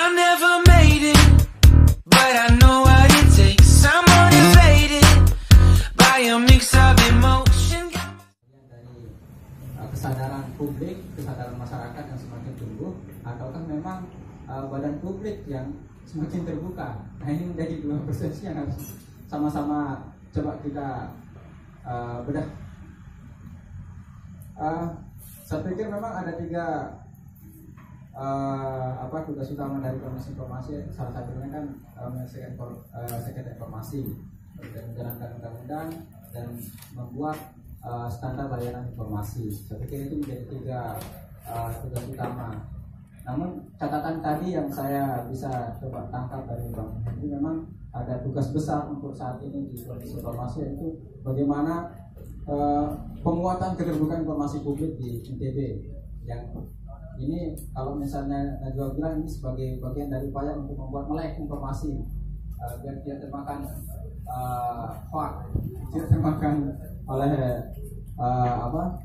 I never made it, but I know what it takes. I'm motivated by a mix of emotion. Dari kesadaran publik, kesadaran masyarakat yang semakin tumbuh, ataukah memang badan publik yang semakin terbuka? Nah, ini menjadi dua persepsi yang harus sama-sama coba kita bedah. Saya pikir memang ada tiga tugas utama dari Komisi Informasi. Salah satunya kan menyelesaikan sengketa informasi, menjalankan undang-undang dan membuat standar layanan informasi. Saya pikir itu menjadi tiga tugas utama. Namun catatan tadi yang saya bisa coba tangkap dari Bang Henry, memang ada tugas besar untuk saat ini di Komisi Informasi, yaitu bagaimana penguatan keterbukaan informasi publik di NTB. Yang ini kalau misalnya Najwa bilang ini sebagai bagian dari upaya untuk membuat melek informasi biar tidak termakan hoax, tidak termakan oleh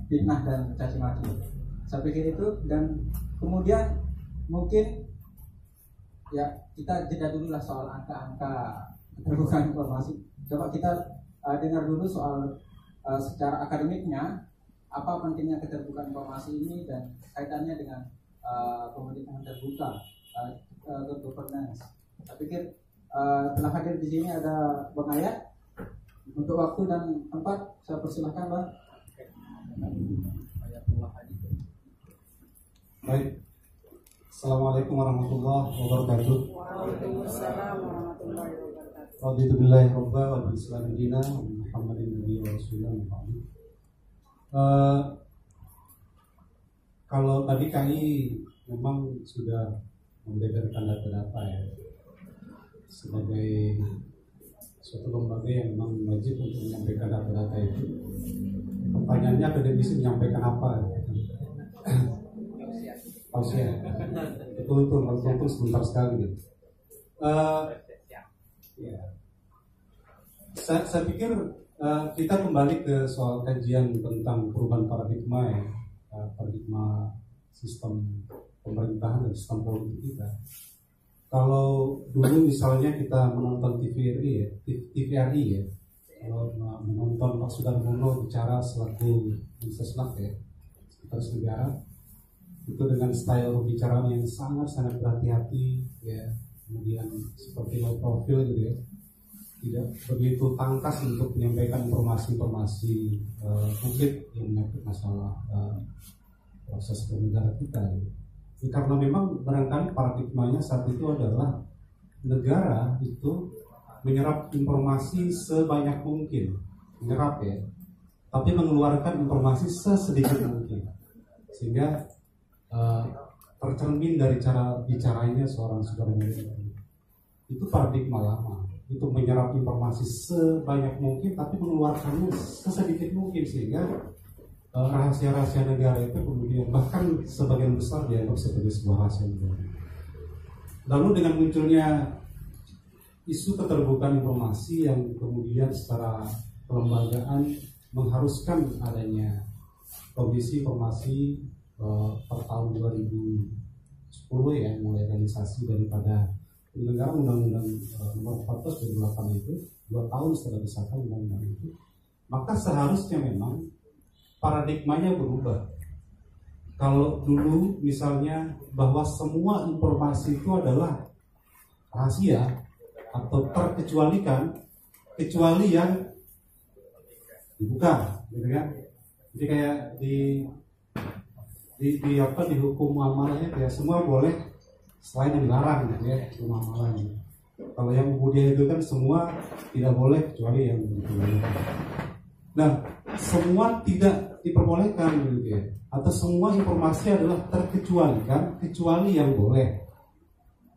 fitnah dan caci maki. Saya pikir itu. Dan kemudian mungkin ya kita jeda dulu lah soal angka-angka keterbukaan informasi. Coba kita dengar dulu soal secara akademiknya apa pentingnya keterbukaan informasi ini dan kaitannya dengan pemerintahan terbuka, good governance. Saya pikir telah hadir di sini ada Bang Ayat. Untuk waktu dan tempat saya persilahkan, Bang. Baik. Assalamualaikum warahmatullahi wabarakatuh. Waalaikumsalam warahmatullahi wabarakatuh. Raditu billahi robba wa bil islami dina Muhammadin nabi wa rasulullah. Kalau tadi kami memang sudah membeberkan data-data ya sebagai suatu lembaga yang memang wajib untuk menyampaikan data-data itu. Pertanyaannya akademisi menyampaikan apa? Tausiah. Betul sebentar sekali gitu. Ya. Saya pikir kita kembali ke soal kajian tentang perubahan paradigma ya, paradigma sistem pemerintahan dan sistem politik kita. Kalau dulu misalnya kita menonton TVRI ya, kalau menonton Pak Sudarmono bicara selaku Mensesnek ya, Sekretaris Negara, itu dengan style bicara yang sangat berhati-hati ya, kemudian seperti low profile gitu ya, tidak begitu tangkas untuk menyampaikan informasi-informasi publik yang menyangkut masalah proses bernegara kita ya. Karena memang barangkali paradigmanya saat itu adalah negara itu menyerap informasi sebanyak mungkin, menyerap ya, tapi mengeluarkan informasi sesedikit mungkin, sehingga tercermin dari cara bicaranya seorang Sudarmono itu paradigma lama, itu menyerap informasi sebanyak mungkin tapi mengeluarkannya sesedikit mungkin, sehingga rahasia-rahasia negara itu kemudian bahkan sebagian besar dianggap sebagai sebuah rahasia negara. Lalu dengan munculnya isu keterbukaan informasi yang kemudian secara kelembagaan mengharuskan adanya Komisi Informasi per tahun 2010 ya, mulai realisasi daripada penyelenggaraan Undang-Undang Nomor 14 2008 itu 2 tahun setelah disahkan undang-undang itu, maka seharusnya memang paradigmanya berubah. Kalau dulu misalnya bahwa semua informasi itu adalah rahasia atau terkecualikan kecuali yang dibuka, gitu kan? Jadi kayak di hukum muamalahnya ya semua boleh selain yang dilarang gitu ya, hukum muamalahnya. Kalau yang ubudiyah itu kan semua tidak boleh kecuali yang diperbolehkan. Nah, semua tidak diperbolehkan gitu ya, atau semua informasi adalah terkecualikan kecuali yang boleh.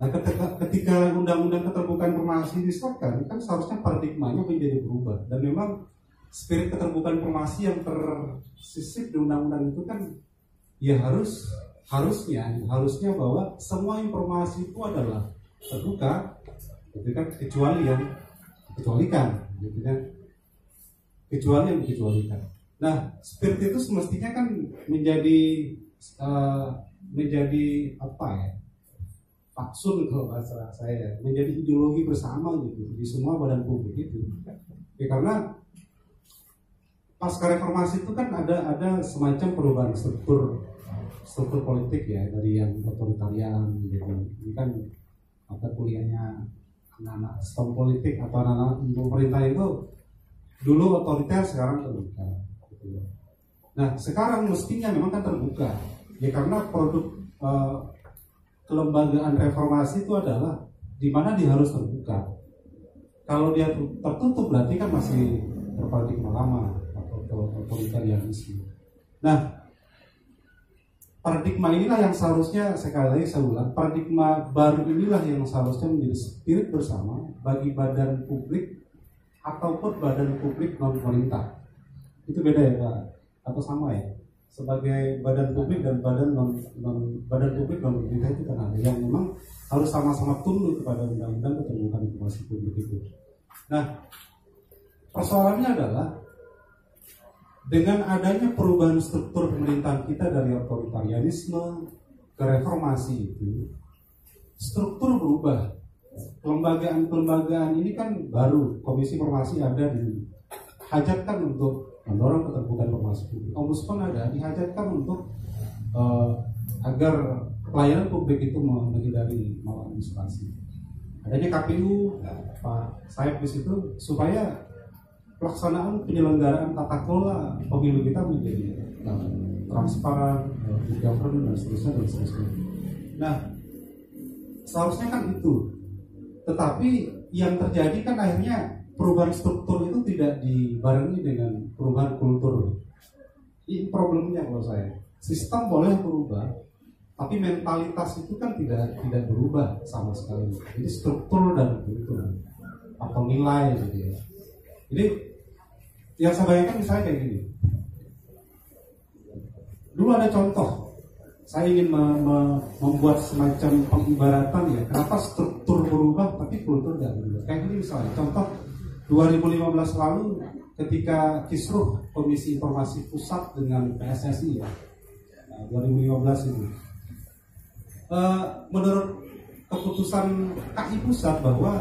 Nah, ketika Undang-Undang Keterbukaan Informasi disahkan, kan seharusnya paradigmanya menjadi berubah. Dan memang spirit keterbukaan informasi yang tersisip di undang-undang itu kan ya harusnya bahwa semua informasi itu adalah terbuka, gitu kan, kecuali yang dikecualikan, gitu kan, kecuali yang dikecualikan. Nah, spirit itu semestinya kan menjadi apa ya, faksun kalau bahasa saya, menjadi ideologi bersama gitu di semua badan publik itu. Ya karena pasca reformasi itu kan ada semacam perubahan struktur politik ya, dari yang otoritarian gitu. Ini kan mata kuliahnya anak-anak sistem politik atau anak-anak pemerintah itu dulu otoriter, sekarang terbuka gitu. Nah sekarang mestinya memang kan terbuka ya, karena produk kelembagaan reformasi itu adalah di mana dia harus terbuka. Kalau dia tertutup berarti kan masih berparadigma lama atau otoritarianisme. Nah paradigma inilah yang seharusnya, sekali lagi saya ulang, paradigma baru inilah yang seharusnya menjadi spirit bersama bagi badan publik ataupun badan publik non pemerintah. Itu beda ya Pak? Atau sama ya? Sebagai badan publik dan badan publik non pemerintah itu kan ada yang memang harus sama-sama tunduk kepada undang-undang keterbukaan informasi publik itu. Nah, persoalannya adalah dengan adanya perubahan struktur pemerintahan kita dari otoritarianisme ke reformasi itu, struktur berubah. Kelembagaan ini kan baru, Komisi Informasi ada, dihajatkan untuk mendorong keterbukaan informasi publik. Ombudsman ada, dihajatkan untuk agar pelayanan publik itu menghindari maladministrasi. Adanya KPU, Pak Saib di situ, supaya pelaksanaan penyelenggaraan tata kelola pemilu kita menjadi transparan, governance dan seterusnya. Nah, seharusnya kan itu. Tetapi yang terjadi kan akhirnya perubahan struktur itu tidak dibarengi dengan perubahan kultur. Ini problemnya kalau saya. Sistem boleh berubah, tapi mentalitas itu kan tidak berubah sama sekali. Jadi struktur dan kultur atau nilai gitu ya. Jadi yang saya bayangkan misalnya kayak gini. Dulu ada contoh, saya ingin membuat semacam pengibaratan ya, kenapa struktur berubah tapi kultur tidak berubah. Kayak gini misalnya, contoh 2015 lalu ketika Kisruh Komisi Informasi Pusat dengan PSSI ya, 2015 itu, menurut keputusan KI Pusat bahwa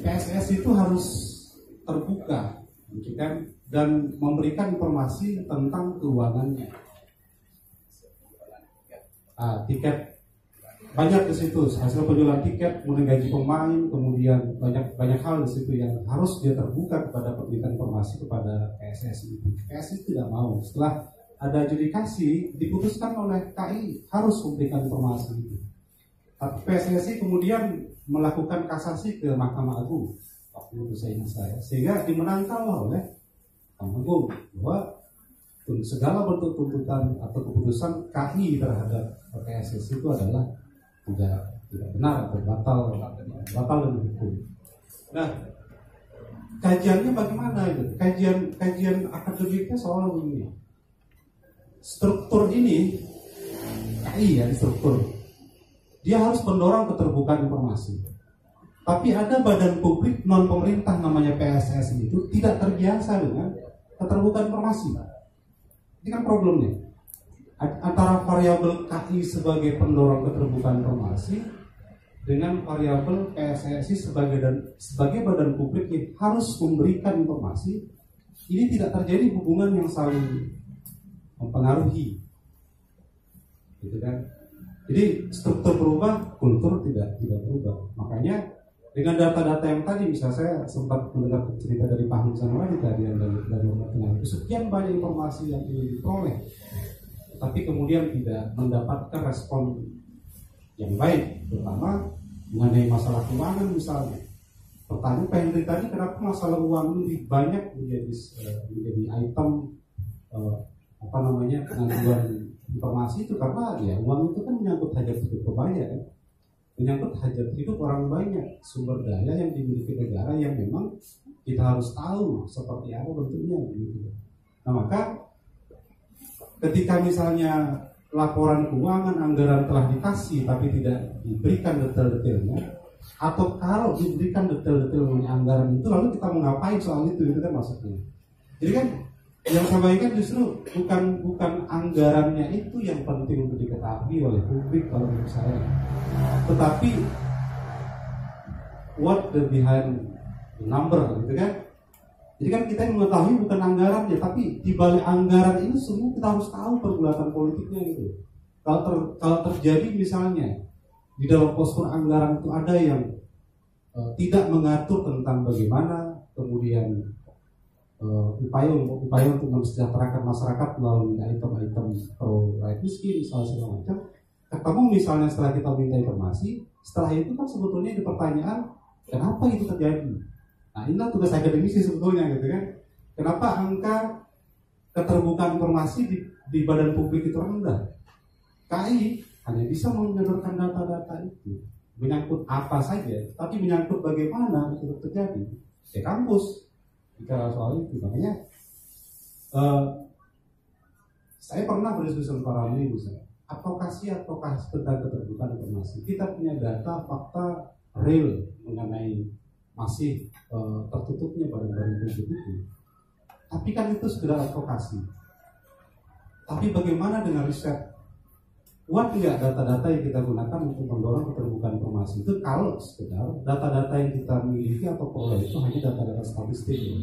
PSSI itu harus terbuka dan memberikan informasi tentang keuangannya. Tiket banyak di situ, hasil penjualan tiket, kemudian gaji pemain, kemudian banyak hal di situ yang harus dia terbuka kepada pemberitaan informasi kepada PSSI. PSSI tidak mau. Setelah ada adjudikasi diputuskan oleh KI harus memberikan informasi itu. Tapi PSSI kemudian melakukan kasasi ke Mahkamah Agung. Waktu itu saya ingat saya, sehingga dimenangkan oleh Mahkamah Agung bahwa segala bentuk tuntutan atau keputusan KI terhadap PSSI itu adalah tidak benar atau batal dan hukum. Nah, kajiannya bagaimana itu? Kajian akademiknya soal begini. Struktur ini KI ya, struktur. Dia harus mendorong keterbukaan informasi. Tapi ada badan publik non pemerintah namanya PSSI itu tidak terbiasa dengan keterbukaan informasi. Ini kan problemnya. Antara variabel KI sebagai pendorong keterbukaan informasi dengan variabel PSSI sebagai badan publik yang harus memberikan informasi, ini tidak terjadi hubungan yang saling mempengaruhi, gitu kan? Jadi struktur berubah, kultur tidak berubah. Makanya dengan data-data yang tadi, misalnya saya sempat mendengar cerita dari Pak Hamzah tadi dari sekian banyak informasi yang diperoleh, tapi kemudian tidak mendapatkan respon yang baik, terutama mengenai masalah keuangan misalnya. Pertanyaan Pak Hendri tadi, kenapa masalah uang lebih banyak menjadi item pengaduan informasi itu? Karena ya uang itu kan menyangkut hajat hidup banyak kan? Menyangkut hajat hidup orang banyak, sumber daya yang dimiliki negara yang memang kita harus tahu seperti apa bentuknya gitu. Nah, maka ketika misalnya laporan keuangan anggaran telah dikasih tapi tidak diberikan detail-detailnya, atau kalau diberikan detail-detail mengenai anggaran itu lalu kita mau ngapain soal itu kan maksudnya. Jadi kan yang saya bayangkan justru bukan anggarannya itu yang penting untuk diketahui oleh publik kalau menurut saya. tetapi what the behind the number gitu kan. Jadi kan kita yang mengetahui bukan anggarannya, tapi di balik anggaran ini semua kita harus tahu pergulatan politiknya gitu. Kalau terjadi misalnya di dalam postur anggaran itu ada yang tidak mengatur tentang bagaimana kemudian upaya untuk mensejahterakan masyarakat melalui item-item pro rakyat miskin misalnya segala macam. Ketemu misalnya setelah kita minta informasi, setelah itu kan sebetulnya ada pertanyaan kenapa itu terjadi. Nah inilah tugas akademisi sebetulnya gitu kan. Kenapa angka keterbukaan informasi di badan publik itu rendah? KAI hanya bisa menyodorkan data-data itu menyangkut apa saja, tapi menyangkut bagaimana itu terjadi di kampus bicara soal itu. Makanya saya pernah berdiskusi dengan para ahli misalnya, advokasi tentang keterbukaan informasi. Kita punya data fakta real mengenai masih tertutupnya badan-badan publik itu. Tapi kan itu sekedar advokasi. Tapi bagaimana dengan riset? Kuat nggak data-data yang kita gunakan untuk mendorong keterbukaan informasi itu kalau sekedar data-data yang kita miliki atau peroleh itu hanya data-data statistik ya.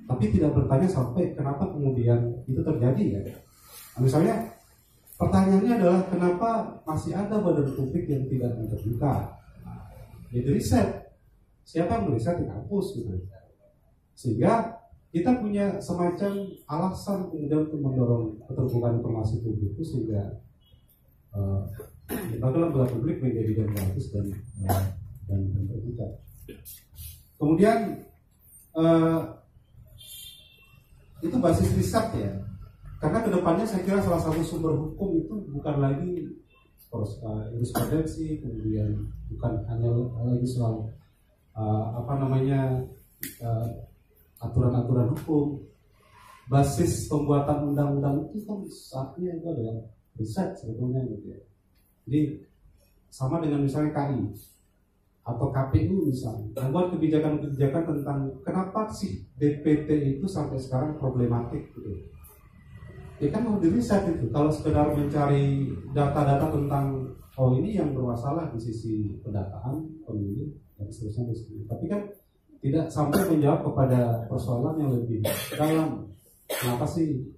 Tapi tidak bertanya sampai kenapa kemudian itu terjadi ya. Nah, misalnya pertanyaannya adalah kenapa masih ada badan publik yang tidak terbuka. Nah, jadi riset siapa yang meriset di kampus gitu. Sehingga kita punya semacam alasan kemudian untuk mendorong keterbukaan informasi publik itu sehingga lembaga publik menjadi demokratis dan terbuka. Kemudian itu basis riset ya, karena kedepannya saya kira salah satu sumber hukum itu bukan lagi jurisprudensi, kemudian bukan hanya lagi soal aturan-aturan hukum. Basis pembuatan undang-undang itu kan saatnya itu adalah riset sebetulnya gitu ya. Jadi sama dengan misalnya KI atau KPU misalnya membuat kebijakan-kebijakan tentang kenapa sih DPT itu sampai sekarang problematik gitu. Ya kan mau diriset itu. Kalau sekedar mencari data-data tentang ini yang bermasalah di sisi pendataan pemilih dan seterusnya. Tapi kan tidak sampai menjawab kepada persoalan yang lebih dalam. Kenapa sih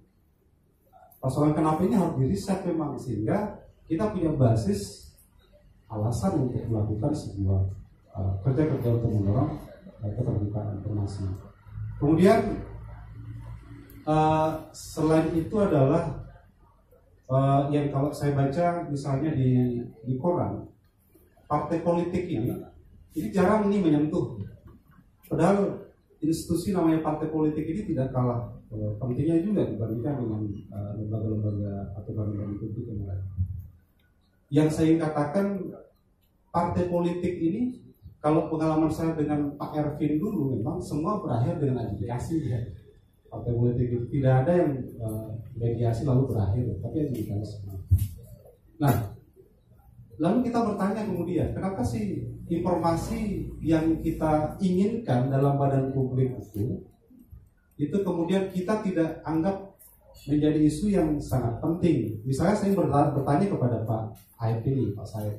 persoalan kenapa ini harus diriset memang sehingga kita punya basis alasan untuk melakukan sebuah kerja-kerja untuk mendorong keterbukaan informasi. Kemudian selain itu adalah yang kalau saya baca misalnya di koran, partai politik ini jarang ini menyentuh. Padahal institusi namanya partai politik ini tidak kalah pentingnya juga dibandingkan dengan lembaga-lembaga atau lembaga publik yang lain. Yang saya ingin katakan, partai politik ini kalau pengalaman saya dengan Pak Ervin dulu memang semua berakhir dengan mediasi ya. Partai politik itu tidak ada yang mediasi lalu berakhir, tapi yang mediasi. Nah, lalu kita bertanya kemudian, kenapa sih informasi yang kita inginkan dalam badan publik itu kemudian kita tidak anggap menjadi isu yang sangat penting. Misalnya saya bertanya kepada Pak Aib ini, Pak Said,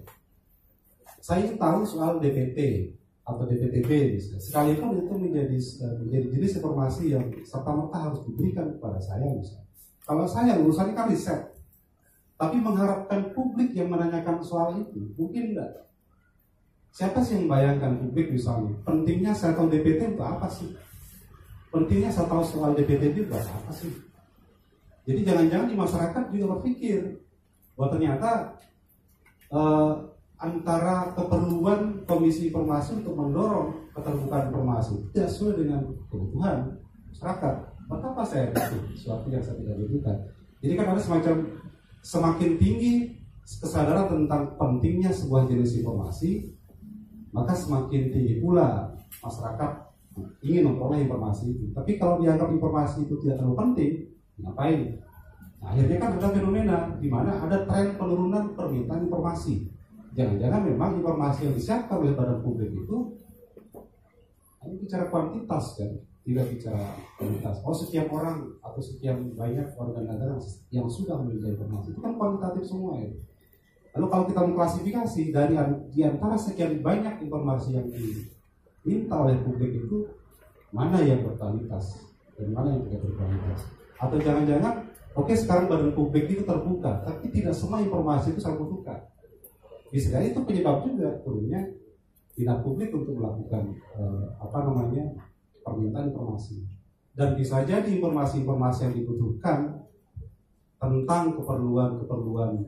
saya ingin tahu soal DPT atau DPTB misalnya. Sekalipun itu menjadi jenis informasi yang serta-merta harus diberikan kepada saya misalnya. Kalau saya urusannya kan riset, tapi mengharapkan publik yang menanyakan soal itu, mungkin enggak. Siapa sih yang membayangkan publik misalnya? Pentingnya saya tahu DPT itu apa sih? Pentingnya saya tahu soal DPT itu apa sih? Jadi jangan-jangan di masyarakat juga berpikir bahwa ternyata antara keperluan Komisi Informasi untuk mendorong keterbukaan informasi tidak sesuai dengan kebutuhan masyarakat. Betapa saya itu sesuatu yang saya tidak butuhkan. Jadi kan ada semacam semakin tinggi kesadaran tentang pentingnya sebuah jenis informasi, maka semakin tinggi pula masyarakat ingin memperoleh informasi itu. Tapi kalau dianggap informasi itu tidak terlalu penting, ngapain? Nah, akhirnya kan ada fenomena di mana ada tren penurunan permintaan informasi. Jangan-jangan memang informasi yang disiapkan oleh badan publik itu hanya bicara kuantitas kan, tidak bicara kualitas. Sekian orang atau sekian banyak warga negara yang sudah memiliki informasi itu kan kuantitatif semua ya. Lalu kalau kita mengklasifikasi dari di antara sekian banyak informasi yang diminta oleh publik itu, mana yang berkualitas dan mana yang tidak berkualitas? Atau jangan-jangan, oke, sekarang badan publik itu terbuka, tapi tidak semua informasi itu selalu terbuka. Bisa jadi itu penyebab juga turunnya minat publik untuk melakukan permintaan informasi. Dan bisa jadi informasi-informasi yang dibutuhkan tentang keperluan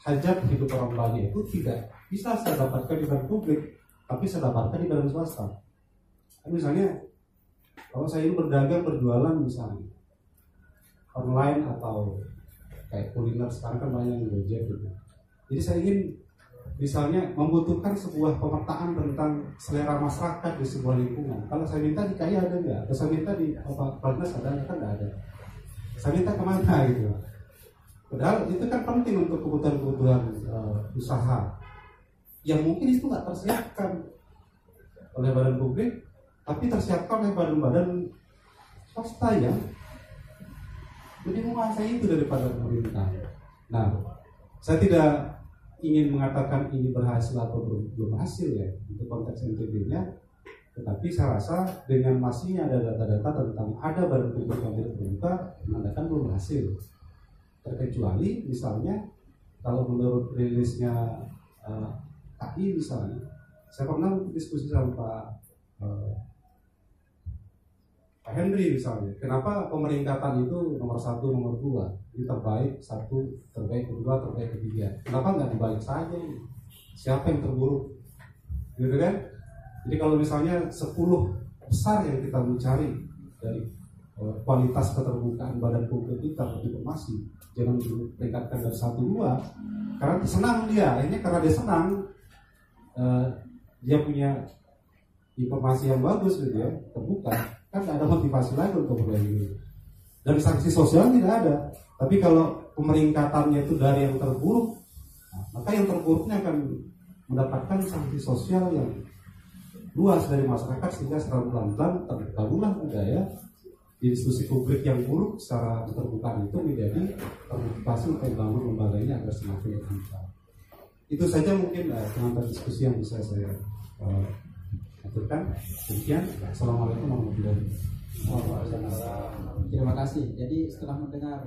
hajat hidup orang banyak itu tidak bisa saya dapatkan di badan publik, tapi saya dapatkan di badan swasta. Misalnya, kalau saya ini berdagang, berjualan misalnya online atau kayak kuliner sekarang kan banyak yang Gojek gitu. Jadi saya ingin misalnya membutuhkan sebuah pemetaan tentang selera masyarakat di sebuah lingkungan. Kalau saya minta di KAI ada nggak? Atau saya minta di Bapenas ada? Kan nggak ada. Saya minta kemana gitu? Padahal itu kan penting untuk kebutuhan-kebutuhan usaha yang mungkin itu nggak tersiapkan oleh badan publik, tapi tersiapkan oleh badan-badan swasta yang lebih menguasai itu daripada pemerintah. Nah, saya tidak ingin mengatakan ini berhasil atau belum berhasil ya untuk konteks NTB-nya, tetapi saya rasa dengan masihnya ada data-data tentang ada badan publik yang tidak terbuka, menandakan belum berhasil. Terkecuali misalnya kalau menurut rilisnya KAI misalnya, saya pernah diskusi sama Pak Henry misalnya, kenapa pemeringkatan itu nomor 1, nomor 2, ini terbaik 1, terbaik kedua, terbaik ketiga, kenapa nggak dibalik saja ini? Siapa yang terburuk, gitu kan? Jadi kalau misalnya 10 besar yang kita mencari dari kualitas keterbukaan badan publik kita informasi, jangan diperingkatkan dari 1, 2, karena senang dia, akhirnya karena dia senang, dia punya informasi yang bagus gitu ya, terbuka, kan tidak ada motivasi lagi untuk berlari. Dan sanksi sosial tidak ada. Tapi kalau pemeringkatannya itu dari yang terburuk, maka yang terburuknya akan mendapatkan sanksi sosial yang luas dari masyarakat, sehingga secara pelan-pelan terbangunlah budaya di diskusi publik yang buruk secara keterbukaan itu menjadi termotivasi untuk membangun lembaganya agar semakin terbuka. Itu saja mungkin pengantar diskusi yang bisa saya aturkan. Demikian. Assalamualaikum warahmatullahi wabarakatuh. Terima kasih. Jadi setelah mendengar